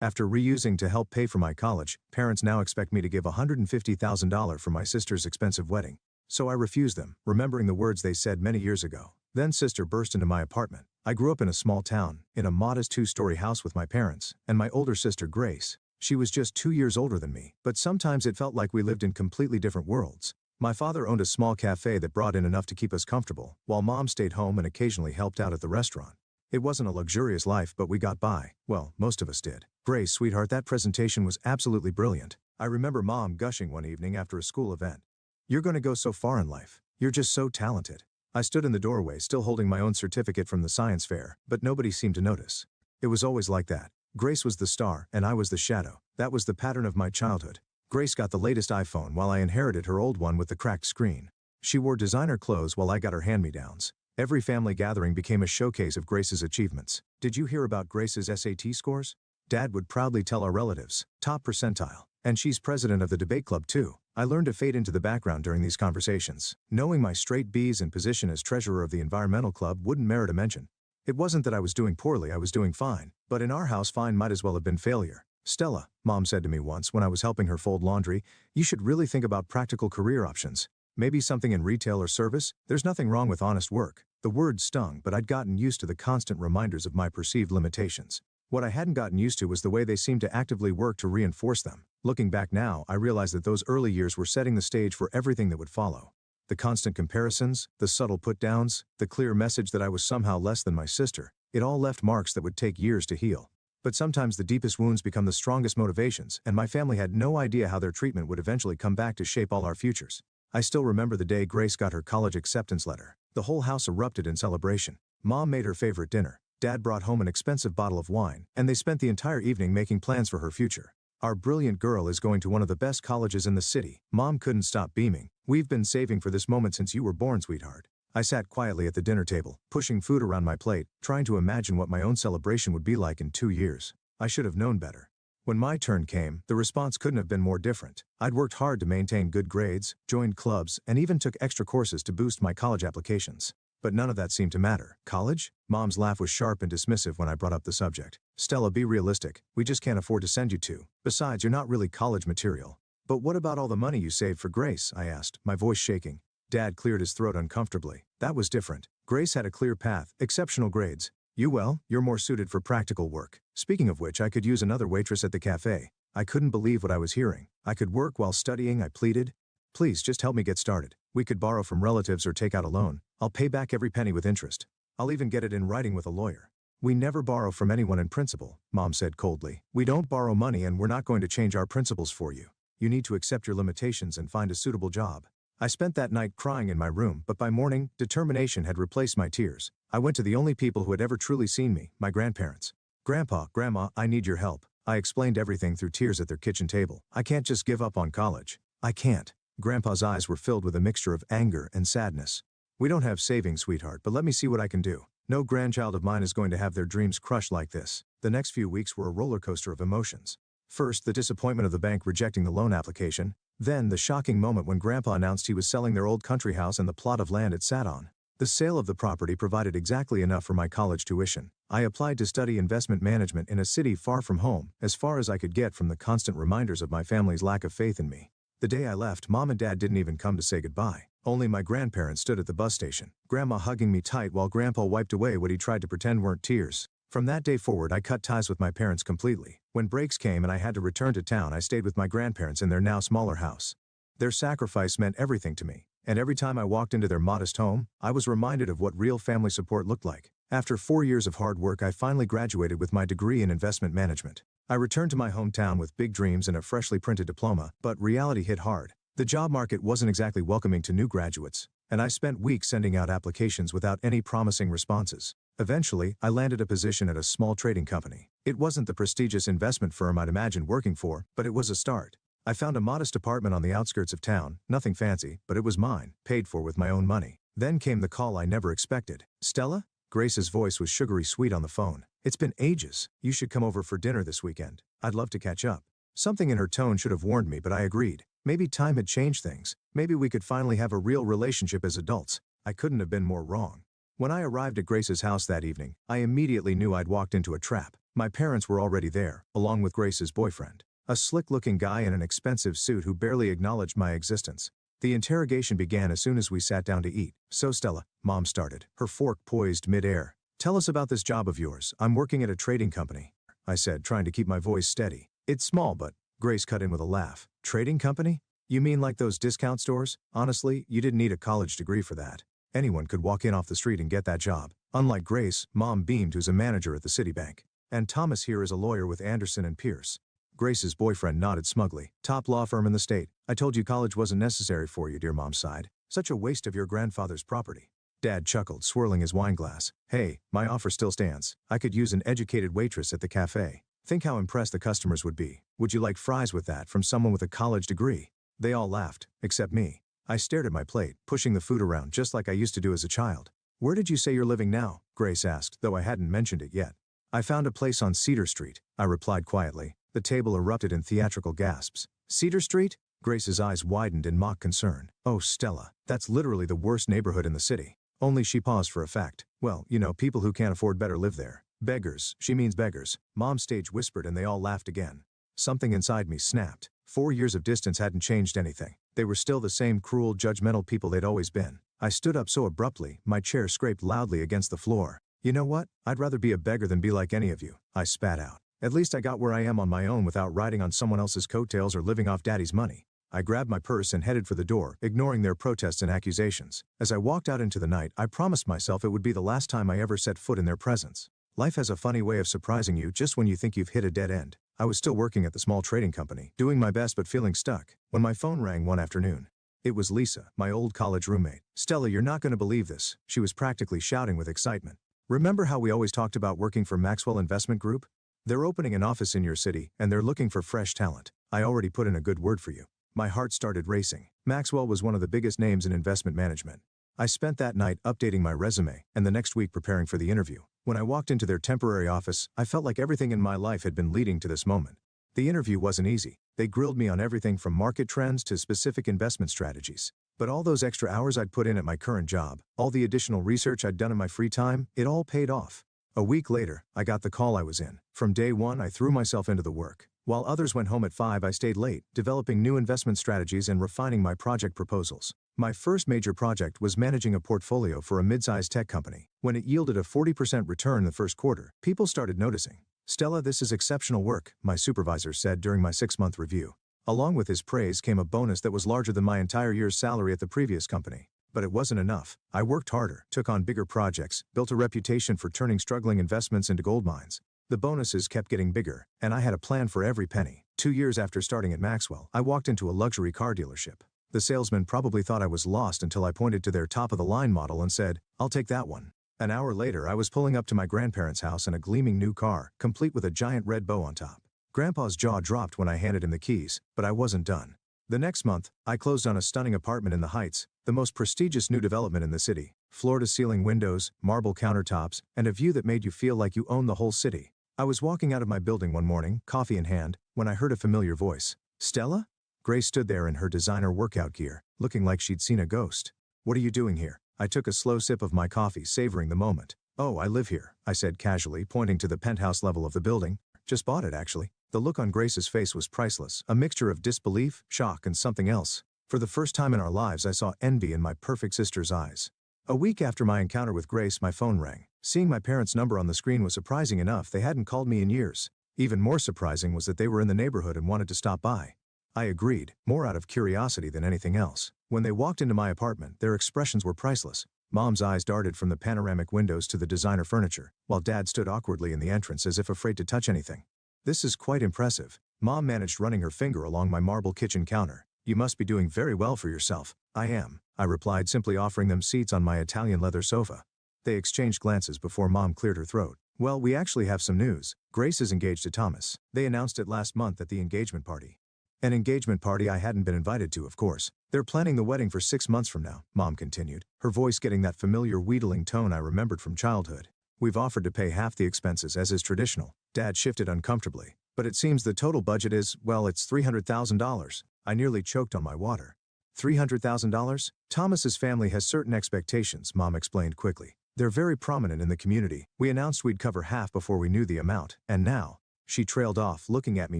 After reusing to help pay for my college, parents now expect me to give $150,000 for my sister's expensive wedding. So I refused them, remembering the words they said many years ago. Then sister burst into my apartment. I grew up in a small town, in a modest 2-story house with my parents, and my older sister Grace. She was just 2 years older than me, but sometimes it felt like we lived in completely different worlds. My father owned a small cafe that brought in enough to keep us comfortable, while mom stayed home and occasionally helped out at the restaurant. It wasn't a luxurious life, but we got by. Well, most of us did. Grace, sweetheart, that presentation was absolutely brilliant. I remember mom gushing one evening after a school event. You're going to go so far in life. You're just so talented. I stood in the doorway still holding my own certificate from the science fair, but nobody seemed to notice. It was always like that. Grace was the star, and I was the shadow. That was the pattern of my childhood. Grace got the latest iPhone while I inherited her old one with the cracked screen. She wore designer clothes while I got her hand-me-downs. Every family gathering became a showcase of Grace's achievements. Did you hear about Grace's SAT scores? Dad would proudly tell our relatives, top percentile. And she's president of the debate club too. I learned to fade into the background during these conversations. Knowing my straight B's and position as treasurer of the environmental club wouldn't merit a mention. It wasn't that I was doing poorly, I was doing fine. But in our house, fine might as well have been failure. Stella, mom said to me once when I was helping her fold laundry, you should really think about practical career options. Maybe something in retail or service. There's nothing wrong with honest work. The word stung, but I'd gotten used to the constant reminders of my perceived limitations. What I hadn't gotten used to was the way they seemed to actively work to reinforce them. Looking back now, I realize that those early years were setting the stage for everything that would follow. The constant comparisons, the subtle put-downs, the clear message that I was somehow less than my sister, it all left marks that would take years to heal. But sometimes the deepest wounds become the strongest motivations, and my family had no idea how their treatment would eventually come back to shape all our futures. I still remember the day Grace got her college acceptance letter. The whole house erupted in celebration. Mom made her favorite dinner. Dad brought home an expensive bottle of wine, and they spent the entire evening making plans for her future. Our brilliant girl is going to one of the best colleges in the city. Mom couldn't stop beaming. We've been saving for this moment since you were born, sweetheart. I sat quietly at the dinner table, pushing food around my plate, trying to imagine what my own celebration would be like in 2 years. I should have known better. When my turn came, the response couldn't have been more different. I'd worked hard to maintain good grades, joined clubs, and even took extra courses to boost my college applications. But none of that seemed to matter. College? Mom's laugh was sharp and dismissive when I brought up the subject. Stella, be realistic. We just can't afford to send you to. Besides, you're not really college material. But what about all the money you saved for Grace? I asked, my voice shaking. Dad cleared his throat uncomfortably. That was different. Grace had a clear path, exceptional grades. You're more suited for practical work. Speaking of which, I could use another waitress at the cafe. I couldn't believe what I was hearing. I could work while studying, I pleaded. Please, just help me get started. We could borrow from relatives or take out a loan. I'll pay back every penny with interest. I'll even get it in writing with a lawyer. We never borrow from anyone in principle, Mom said coldly. We don't borrow money and we're not going to change our principles for you. You need to accept your limitations and find a suitable job. I spent that night crying in my room, but by morning, determination had replaced my tears. I went to the only people who had ever truly seen me, my grandparents. Grandpa, Grandma, I need your help. I explained everything through tears at their kitchen table. I can't just give up on college. I can't. Grandpa's eyes were filled with a mixture of anger and sadness. We don't have savings, sweetheart, but let me see what I can do. No grandchild of mine is going to have their dreams crushed like this. The next few weeks were a roller coaster of emotions. First, the disappointment of the bank rejecting the loan application. Then, the shocking moment when Grandpa announced he was selling their old country house and the plot of land it sat on. The sale of the property provided exactly enough for my college tuition. I applied to study investment management in a city far from home, as far as I could get from the constant reminders of my family's lack of faith in me. The day I left, Mom and Dad didn't even come to say goodbye. Only my grandparents stood at the bus station, Grandma hugging me tight while Grandpa wiped away what he tried to pretend weren't tears. From that day forward, I cut ties with my parents completely. When breaks came and I had to return to town, I stayed with my grandparents in their now smaller house. Their sacrifice meant everything to me, and every time I walked into their modest home, I was reminded of what real family support looked like. After 4 years of hard work, I finally graduated with my degree in investment management. I returned to my hometown with big dreams and a freshly printed diploma, but reality hit hard. The job market wasn't exactly welcoming to new graduates, and I spent weeks sending out applications without any promising responses. Eventually, I landed a position at a small trading company. It wasn't the prestigious investment firm I'd imagined working for, but it was a start. I found a modest apartment on the outskirts of town, nothing fancy, but it was mine, paid for with my own money. Then came the call I never expected. Stella? Grace's voice was sugary sweet on the phone. It's been ages. You should come over for dinner this weekend. I'd love to catch up. Something in her tone should have warned me, but I agreed. Maybe time had changed things. Maybe we could finally have a real relationship as adults. I couldn't have been more wrong. When I arrived at Grace's house that evening, I immediately knew I'd walked into a trap. My parents were already there, along with Grace's boyfriend, a slick-looking guy in an expensive suit who barely acknowledged my existence. The interrogation began as soon as we sat down to eat. "So Stella," Mom started, her fork poised mid-air. "Tell us about this job of yours." "I'm working at a trading company," I said, trying to keep my voice steady. "It's small, but..." Grace cut in with a laugh. "Trading company? You mean like those discount stores? Honestly, you didn't need a college degree for that. Anyone could walk in off the street and get that job." Unlike Grace, Mom beamed, who's a manager at the Citibank. "And Thomas here is a lawyer with Anderson and Pierce." Grace's boyfriend nodded smugly. "Top law firm in the state. I told you college wasn't necessary for you," dear Mom sighed. "Such a waste of your grandfather's property." Dad chuckled, swirling his wine glass. "Hey, my offer still stands. I could use an educated waitress at the cafe. Think how impressed the customers would be. Would you like fries with that from someone with a college degree?" They all laughed, except me. I stared at my plate, pushing the food around just like I used to do as a child. "Where did you say you're living now?" Grace asked, though I hadn't mentioned it yet. "I found a place on Cedar Street," I replied quietly. The table erupted in theatrical gasps. "Cedar Street?" Grace's eyes widened in mock concern. "Oh, Stella, that's literally the worst neighborhood in the city." Only she paused for effect. "Well, you know, people who can't afford better live there." "Beggars, she means beggars," Mom stage whispered, and they all laughed again. Something inside me snapped. 4 years of distance hadn't changed anything. They were still the same cruel, judgmental people they'd always been. I stood up so abruptly, my chair scraped loudly against the floor. "You know what? I'd rather be a beggar than be like any of you," I spat out. "At least I got where I am on my own without riding on someone else's coattails or living off Daddy's money." I grabbed my purse and headed for the door, ignoring their protests and accusations. As I walked out into the night, I promised myself it would be the last time I ever set foot in their presence. Life has a funny way of surprising you just when you think you've hit a dead end. I was still working at the small trading company, doing my best but feeling stuck, when my phone rang one afternoon. It was Lisa, my old college roommate. "Stella, you're not going to believe this," she was practically shouting with excitement. "Remember how we always talked about working for Maxwell Investment Group? They're opening an office in your city, and they're looking for fresh talent. I already put in a good word for you." My heart started racing. Maxwell was one of the biggest names in investment management. I spent that night updating my resume, and the next week preparing for the interview. When I walked into their temporary office, I felt like everything in my life had been leading to this moment. The interview wasn't easy. They grilled me on everything from market trends to specific investment strategies. But all those extra hours I'd put in at my current job, all the additional research I'd done in my free time, it all paid off. A week later, I got the call I was in. From day one, I threw myself into the work. While others went home at 5, I stayed late, developing new investment strategies and refining my project proposals. My first major project was managing a portfolio for a mid-sized tech company. When it yielded a 40% return in the first quarter, people started noticing. "Stella, this is exceptional work," my supervisor said during my 6-month review. Along with his praise came a bonus that was larger than my entire year's salary at the previous company. But it wasn't enough. I worked harder, took on bigger projects, built a reputation for turning struggling investments into gold mines. The bonuses kept getting bigger, and I had a plan for every penny. 2 years after starting at Maxwell, I walked into a luxury car dealership. The salesman probably thought I was lost until I pointed to their top-of-the-line model and said, "I'll take that one." An hour later, I was pulling up to my grandparents' house in a gleaming new car, complete with a giant red bow on top. Grandpa's jaw dropped when I handed him the keys, but I wasn't done. The next month, I closed on a stunning apartment in the Heights, the most prestigious new development in the city. Floor-to-ceiling windows, marble countertops, and a view that made you feel like you owned the whole city. I was walking out of my building one morning, coffee in hand, when I heard a familiar voice. "Stella?" Grace stood there in her designer workout gear, looking like she'd seen a ghost. "What are you doing here?" I took a slow sip of my coffee, savoring the moment. "Oh, I live here," I said casually, pointing to the penthouse level of the building. "Just bought it, actually." The look on Grace's face was priceless, a mixture of disbelief, shock, and something else. For the first time in our lives, I saw envy in my perfect sister's eyes. A week after my encounter with Grace, my phone rang. Seeing my parents' number on the screen was surprising enough. They hadn't called me in years. Even more surprising was that they were in the neighborhood and wanted to stop by. I agreed, more out of curiosity than anything else. When they walked into my apartment, their expressions were priceless. Mom's eyes darted from the panoramic windows to the designer furniture, while Dad stood awkwardly in the entrance as if afraid to touch anything. "This is quite impressive." Mom managed, running her finger along my marble kitchen counter. "You must be doing very well for yourself." "I am," I replied, simply offering them seats on my Italian leather sofa. They exchanged glances before Mom cleared her throat. "Well, we actually have some news. Grace is engaged to Thomas. They announced it last month at the engagement party." An engagement party I hadn't been invited to, of course. "They're planning the wedding for 6 months from now," Mom continued, her voice getting that familiar wheedling tone I remembered from childhood. "We've offered to pay half the expenses, as is traditional." Dad shifted uncomfortably. "But it seems the total budget is, well, it's $300,000. I nearly choked on my water. $300,000? Thomas's family has certain expectations, Mom explained quickly. They're very prominent in the community. We announced we'd cover half before we knew the amount, and now. She trailed off, looking at me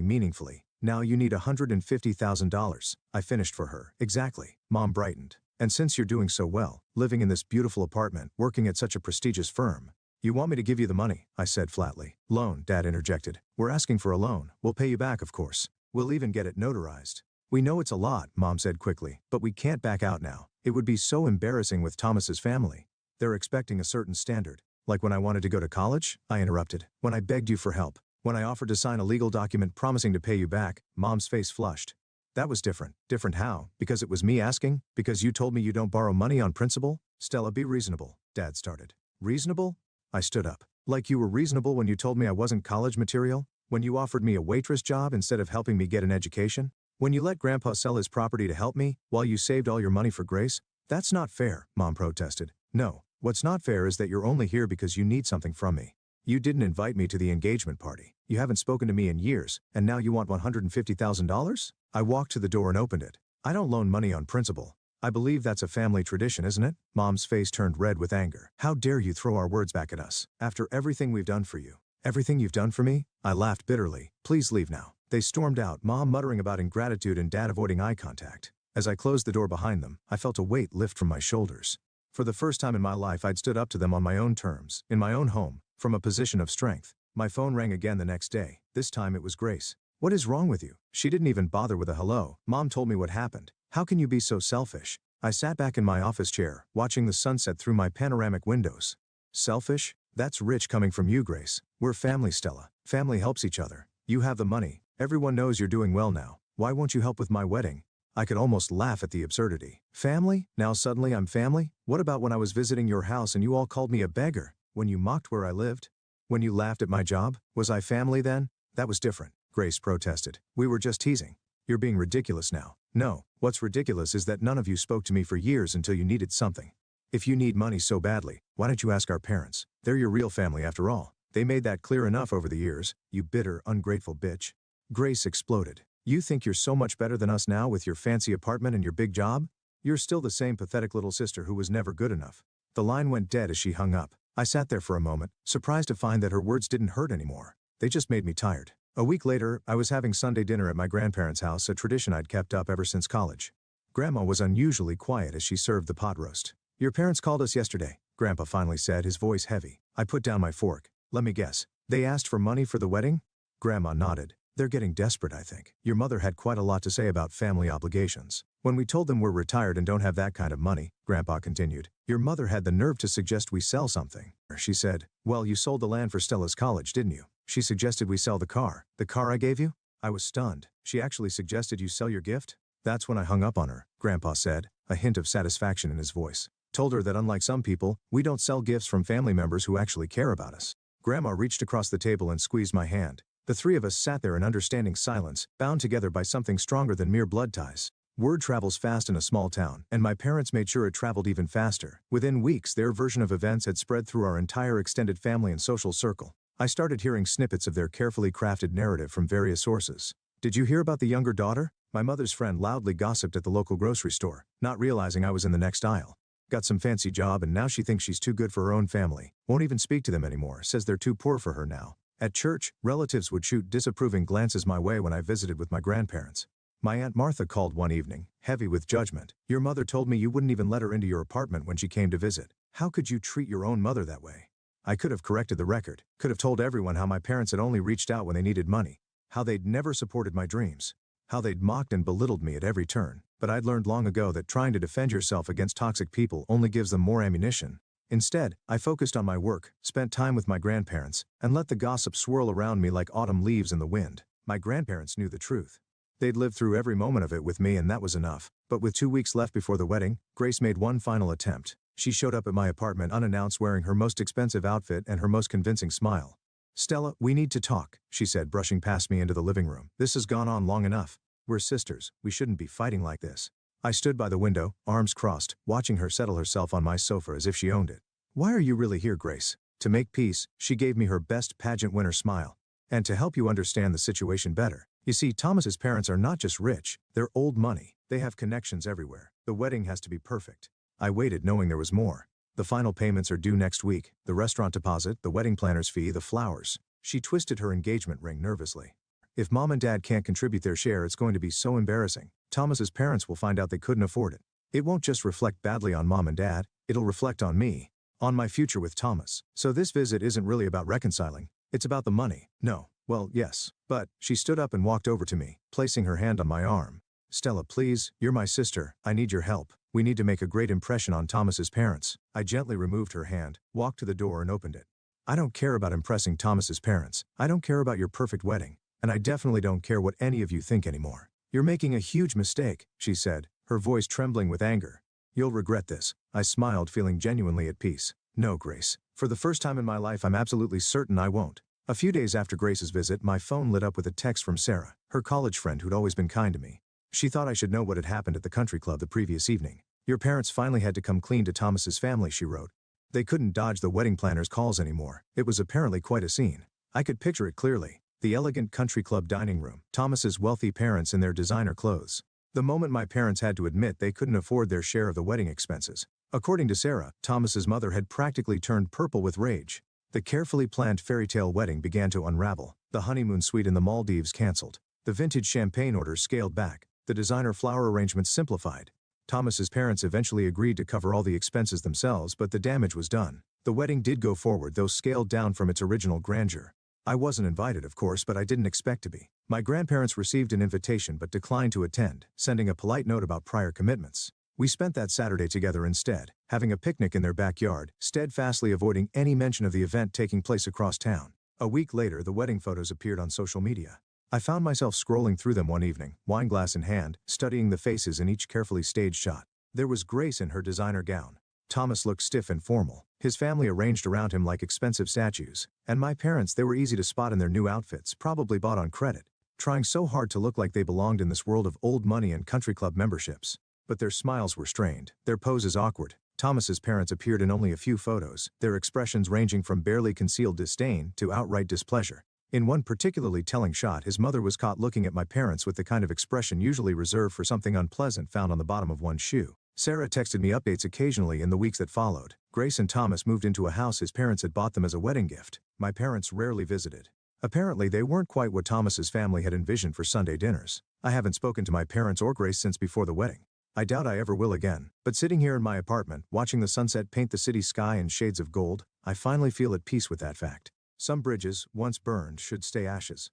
meaningfully. Now you need $150,000. I finished for her. Exactly. Mom brightened. And since you're doing so well, living in this beautiful apartment, working at such a prestigious firm, you want me to give you the money, I said flatly. Loan, Dad interjected. We're asking for a loan. We'll pay you back, of course. We'll even get it notarized. We know it's a lot, Mom said quickly, but we can't back out now. It would be so embarrassing with Thomas's family. They're expecting a certain standard. Like when I wanted to go to college? I interrupted. When I begged you for help. When I offered to sign a legal document promising to pay you back, Mom's face flushed. That was different. Different how? Because it was me asking? Because you told me you don't borrow money on principle? Stella, be reasonable, Dad started. Reasonable? I stood up. Like you were reasonable when you told me I wasn't college material? When you offered me a waitress job instead of helping me get an education? When you let Grandpa sell his property to help me, while you saved all your money for Grace? That's not fair, Mom protested. No, what's not fair is that you're only here because you need something from me. You didn't invite me to the engagement party. You haven't spoken to me in years, and now you want $150,000? I walked to the door and opened it. I don't loan money on principle. I believe that's a family tradition, isn't it? Mom's face turned red with anger. How dare you throw our words back at us? After everything we've done for you. Everything you've done for me? I laughed bitterly. Please leave now. They stormed out, Mom muttering about ingratitude and Dad avoiding eye contact. As I closed the door behind them, I felt a weight lift from my shoulders. For the first time in my life, I'd stood up to them on my own terms, in my own home, from a position of strength. My phone rang again the next day. This time it was Grace. What is wrong with you? She didn't even bother with a hello. Mom told me what happened. How can you be so selfish? I sat back in my office chair, watching the sunset through my panoramic windows. Selfish? That's rich coming from you, Grace. We're family, Stella. Family helps each other. You have the money. Everyone knows you're doing well now. Why won't you help with my wedding? I could almost laugh at the absurdity. Family? Now suddenly I'm family? What about when I was visiting your house and you all called me a beggar? When you mocked where I lived? When you laughed at my job? Was I family then? That was different, Grace protested. We were just teasing. You're being ridiculous now. No, what's ridiculous is that none of you spoke to me for years until you needed something. If you need money so badly, why don't you ask our parents? They're your real family after all. They made that clear enough over the years, you bitter, ungrateful bitch. Grace exploded. You think you're so much better than us now with your fancy apartment and your big job? You're still the same pathetic little sister who was never good enough. The line went dead as she hung up. I sat there for a moment, surprised to find that her words didn't hurt anymore. They just made me tired. A week later, I was having Sunday dinner at my grandparents' house, a tradition I'd kept up ever since college. Grandma was unusually quiet as she served the pot roast. Your parents called us yesterday, Grandpa finally said, his voice heavy. I put down my fork. Let me guess. They asked for money for the wedding? Grandma nodded. They're getting desperate, I think. Your mother had quite a lot to say about family obligations. When we told them we're retired and don't have that kind of money, Grandpa continued, your mother had the nerve to suggest we sell something. She said, well, you sold the land for Stella's college, didn't you? She suggested we sell the car. The car I gave you? I was stunned. She actually suggested you sell your gift? That's when I hung up on her, Grandpa said, a hint of satisfaction in his voice. Told her that unlike some people, we don't sell gifts from family members who actually care about us. Grandma reached across the table and squeezed my hand. The three of us sat there in understanding silence, bound together by something stronger than mere blood ties. Word travels fast in a small town, and my parents made sure it traveled even faster. Within weeks, their version of events had spread through our entire extended family and social circle. I started hearing snippets of their carefully crafted narrative from various sources. Did you hear about the younger daughter? My mother's friend loudly gossiped at the local grocery store, not realizing I was in the next aisle. Got some fancy job and now she thinks she's too good for her own family. Won't even speak to them anymore, says they're too poor for her now. At church, relatives would shoot disapproving glances my way when I visited with my grandparents. My Aunt Martha called one evening, heavy with judgment. Your mother told me you wouldn't even let her into your apartment when she came to visit. How could you treat your own mother that way? I could have corrected the record, could have told everyone how my parents had only reached out when they needed money, how they'd never supported my dreams, how they'd mocked and belittled me at every turn, but I'd learned long ago that trying to defend yourself against toxic people only gives them more ammunition. Instead, I focused on my work, spent time with my grandparents, and let the gossip swirl around me like autumn leaves in the wind. My grandparents knew the truth. They'd lived through every moment of it with me and that was enough. But with 2 weeks left before the wedding, Grace made one final attempt. She showed up at my apartment unannounced wearing her most expensive outfit and her most convincing smile. Stella, we need to talk, she said, brushing past me into the living room. This has gone on long enough. We're sisters, we shouldn't be fighting like this. I stood by the window, arms crossed, watching her settle herself on my sofa as if she owned it. Why are you really here, Grace? To make peace, she gave me her best pageant winner smile. And to help you understand the situation better. You see, Thomas's parents are not just rich, they're old money. They have connections everywhere. The wedding has to be perfect. I waited knowing there was more. The final payments are due next week, the restaurant deposit, the wedding planner's fee, the flowers. She twisted her engagement ring nervously. If mom and dad can't contribute their share, it's going to be so embarrassing. Thomas's parents will find out they couldn't afford it. It won't just reflect badly on mom and dad, it'll reflect on me, on my future with Thomas. So this visit isn't really about reconciling, it's about the money. No, well, yes, but she stood up and walked over to me, placing her hand on my arm. Stella, please, you're my sister, I need your help. We need to make a great impression on Thomas's parents. I gently removed her hand, walked to the door and opened it. I don't care about impressing Thomas's parents. I don't care about your perfect wedding. And I definitely don't care what any of you think anymore. You're making a huge mistake, she said, her voice trembling with anger. You'll regret this. I smiled, feeling genuinely at peace. No, Grace. For the first time in my life, I'm absolutely certain I won't. A few days after Grace's visit, my phone lit up with a text from Sarah, her college friend who'd always been kind to me. She thought I should know what had happened at the country club the previous evening. Your parents finally had to come clean to Thomas's family, she wrote. They couldn't dodge the wedding planner's calls anymore. It was apparently quite a scene. I could picture it clearly. The elegant country club dining room, Thomas's wealthy parents in their designer clothes. The moment my parents had to admit they couldn't afford their share of the wedding expenses. According to Sarah, Thomas's mother had practically turned purple with rage. The carefully planned fairy tale wedding began to unravel. The honeymoon suite in the Maldives canceled. The vintage champagne orders scaled back. The designer flower arrangements simplified. Thomas's parents eventually agreed to cover all the expenses themselves, but the damage was done. The wedding did go forward, though scaled down from its original grandeur. I wasn't invited, of course, but I didn't expect to be. My grandparents received an invitation but declined to attend, sending a polite note about prior commitments. We spent that Saturday together instead, having a picnic in their backyard, steadfastly avoiding any mention of the event taking place across town. A week later, the wedding photos appeared on social media. I found myself scrolling through them one evening, wineglass in hand, studying the faces in each carefully staged shot. There was Grace in her designer gown. Thomas looked stiff and formal, his family arranged around him like expensive statues. And my parents, they were easy to spot in their new outfits, probably bought on credit, trying so hard to look like they belonged in this world of old money and country club memberships. But their smiles were strained, their poses awkward. Thomas's parents appeared in only a few photos, their expressions ranging from barely concealed disdain to outright displeasure. In one particularly telling shot, his mother was caught looking at my parents with the kind of expression usually reserved for something unpleasant found on the bottom of one's shoe. Sarah texted me updates occasionally in the weeks that followed. Grace and Thomas moved into a house his parents had bought them as a wedding gift. My parents rarely visited. Apparently, they weren't quite what Thomas's family had envisioned for Sunday dinners. I haven't spoken to my parents or Grace since before the wedding. I doubt I ever will again. But sitting here in my apartment, watching the sunset paint the city sky in shades of gold, I finally feel at peace with that fact. Some bridges, once burned, should stay ashes.